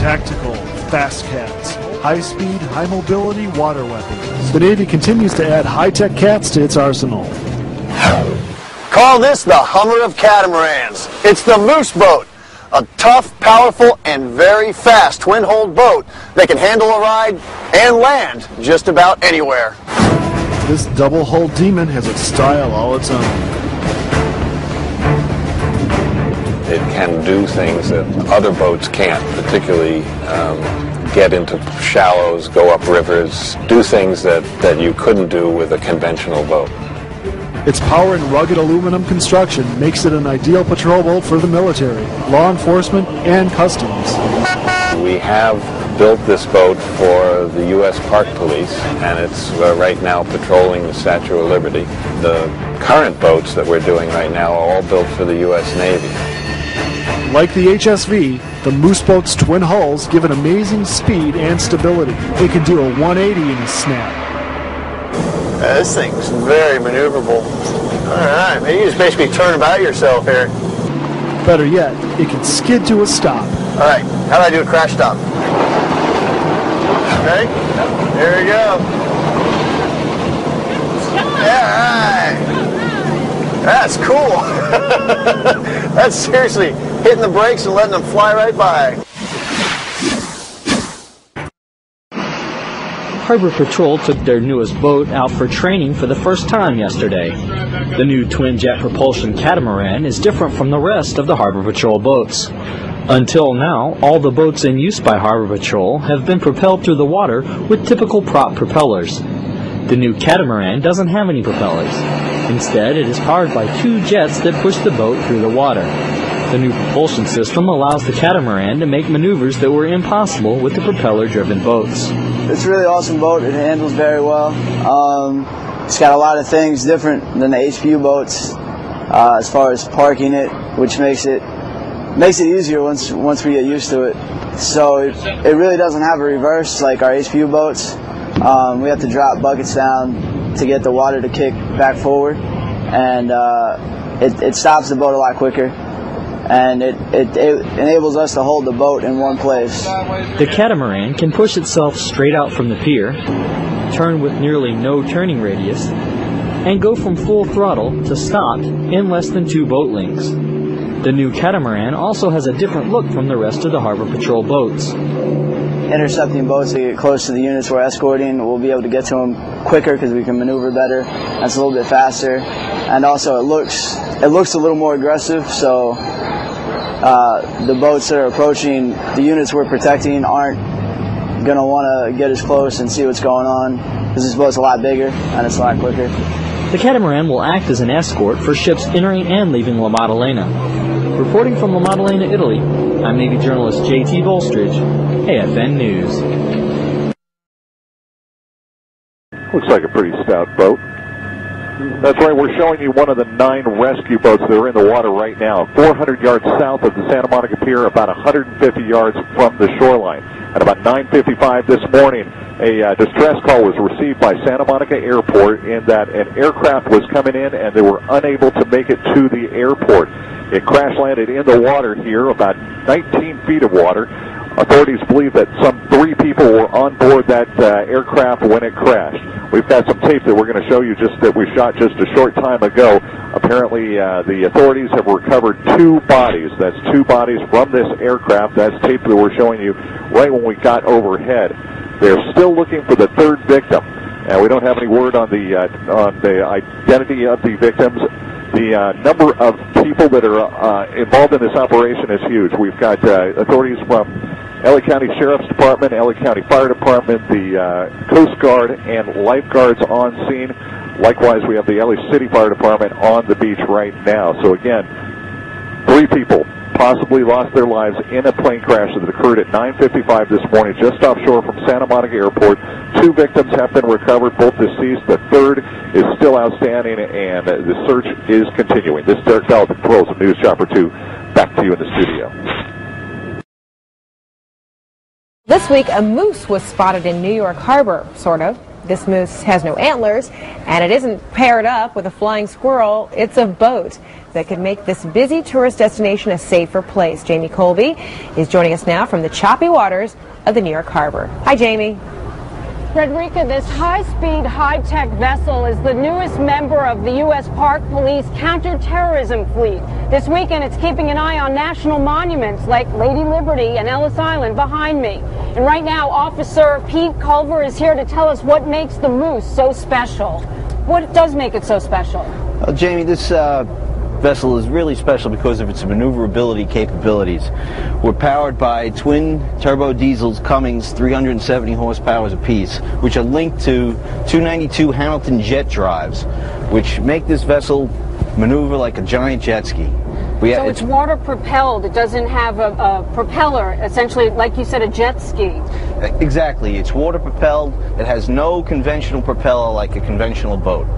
tactical, fast cats, high-speed, high-mobility water weapons. The Navy continues to add high-tech cats to its arsenal. Call this the Hummer of catamarans. It's the Moose Boat, a tough, powerful, and very fast twin-hulled boat that can handle a ride and land just about anywhere. This double-hulled demon has a style all its own. It can do things that other boats can't, particularly get into shallows, go up rivers, do things that you couldn't do with a conventional boat. Its power and rugged aluminum construction makes it an ideal patrol boat for the military, law enforcement, and customs. We have built this boat for the U.S. Park Police, and it's right now patrolling the Statue of Liberty. The current boats that we're doing right now are all built for the U.S. Navy. Like the HSV, the Moose Boat's twin hulls give it amazing speed and stability. It can do a 180 in a snap. This thing's very maneuverable. Alright, you just basically turn about yourself here. Better yet, it can skid to a stop. Alright, how do I do a crash stop? Okay, there we go. Yeah, alright. That's cool. That's seriously hitting the brakes and letting them fly right by. Harbor Patrol took their newest boat out for training for the first time yesterday. The new twin-jet propulsion catamaran is different from the rest of the Harbor Patrol boats. Until now, all the boats in use by Harbor Patrol have been propelled through the water with typical prop propellers. The new catamaran doesn't have any propellers. Instead, it is powered by two jets that push the boat through the water. The new propulsion system allows the catamaran to make maneuvers that were impossible with the propeller-driven boats. It's a really awesome boat. It handles very well. It's got a lot of things different than the HPU boats as far as parking it, which makes it easier once we get used to it. So it really doesn't have a reverse like our HPU boats. We have to drop buckets down to get the water to kick back forward, and it stops the boat a lot quicker. And it enables us to hold the boat in one place. The catamaran can push itself straight out from the pier, turn with nearly no turning radius, and go from full throttle to stopped in less than 2 boat lengths. The new catamaran also has a different look from the rest of the Harbor Patrol boats. Intercepting boats that get close to the units we're escorting, we'll be able to get to them quicker because we can maneuver better. That's a little bit faster, and also it looks a little more aggressive. So the boats that are approaching the units we're protecting aren't going to want to get as close and see what's going on because this boat's a lot bigger and it's a lot quicker. The catamaran will act as an escort for ships entering and leaving La Maddalena. Reporting from La Maddalena, Italy, I'm Navy journalist J.T. Volstridge, AFN News. Looks like a pretty stout boat. That's right, we're showing you one of the 9 rescue boats that are in the water right now, 400 yards south of the Santa Monica Pier, about 150 yards from the shoreline. At about 9:55 this morning, a distress call was received by Santa Monica Airport in that an aircraft was coming in and they were unable to make it to the airport. It crash landed in the water here, about 19 feet of water. Authorities believe that some 3 people were on board that aircraft when it crashed. We've got some tape that we're going to show you that we shot just a short time ago. Apparently, the authorities have recovered 2 bodies. That's 2 bodies from this aircraft. That's tape that we're showing you right when we got overhead. They're still looking for the 3rd victim, and we don't have any word on the identity of the victims. The number of people that are involved in this operation is huge. We've got authorities from LA County Sheriff's Department, LA County Fire Department, the Coast Guard, and lifeguards on scene. Likewise, we have the LA City Fire Department on the beach right now. So again, 3 people possibly lost their lives in a plane crash that occurred at 9:55 this morning just offshore from Santa Monica Airport. 2 victims have been recovered, both deceased. The 3rd is still outstanding, and the search is continuing. This is Derek Bell, the Controls of News Chopper 2. Back to you in the studio. This week, a moose was spotted in New York Harbor, sort of. This moose has no antlers, and it isn't paired up with a flying squirrel. It's a boat. that could make this busy tourist destination a safer place. Jamie Colby is joining us now from the choppy waters of the New York Harbor. Hi, Jamie. Frederica, this high-speed, high-tech vessel is the newest member of the U.S. Park Police counterterrorism fleet. This weekend, it's keeping an eye on national monuments like Lady Liberty and Ellis Island behind me. And right now, Officer Pete Culver is here to tell us what makes the Moose so special. What does make it so special? Well, Jamie, this vessel is really special because of its maneuverability capabilities. We're powered by twin turbo diesels Cummins 370 horsepower apiece, which are linked to 292 Hamilton jet drives, which make this vessel maneuver like a giant jet ski. So it's water propelled. It doesn't have a propeller, essentially, like you said, a jet ski. Exactly. It's water propelled. It has no conventional propeller like a conventional boat.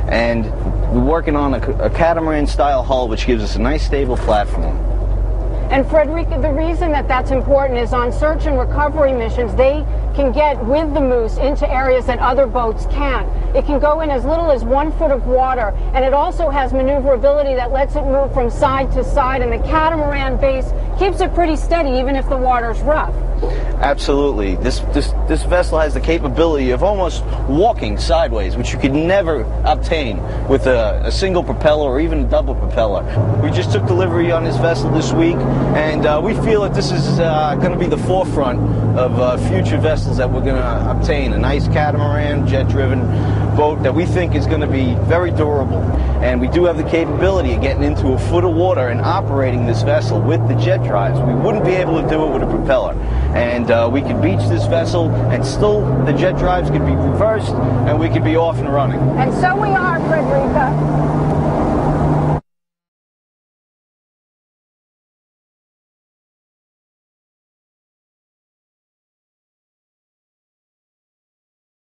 And we're working on a catamaran style hull, which gives us a nice stable platform. And Frederica, the reason that that's important is on search and recovery missions, they can get with the Moose into areas that other boats can't. It can go in as little as 1 foot of water, and it also has maneuverability that lets it move from side to side, and the catamaran base keeps it pretty steady even if the water's rough. Absolutely. This vessel has the capability of almost walking sideways, which you could never obtain with a single propeller or even a double propeller. We just took delivery on this vessel this week, and we feel that this is going to be the forefront of future vessels that we're going to obtain. A nice catamaran, jet-driven boat that we think is going to be very durable. And we do have the capability of getting into a foot of water and operating this vessel with the jet drives. We wouldn't be able to do it with a propeller. And we could beach this vessel, and still the jet drives could be reversed, and we could be off and running. And so we are, Frederica.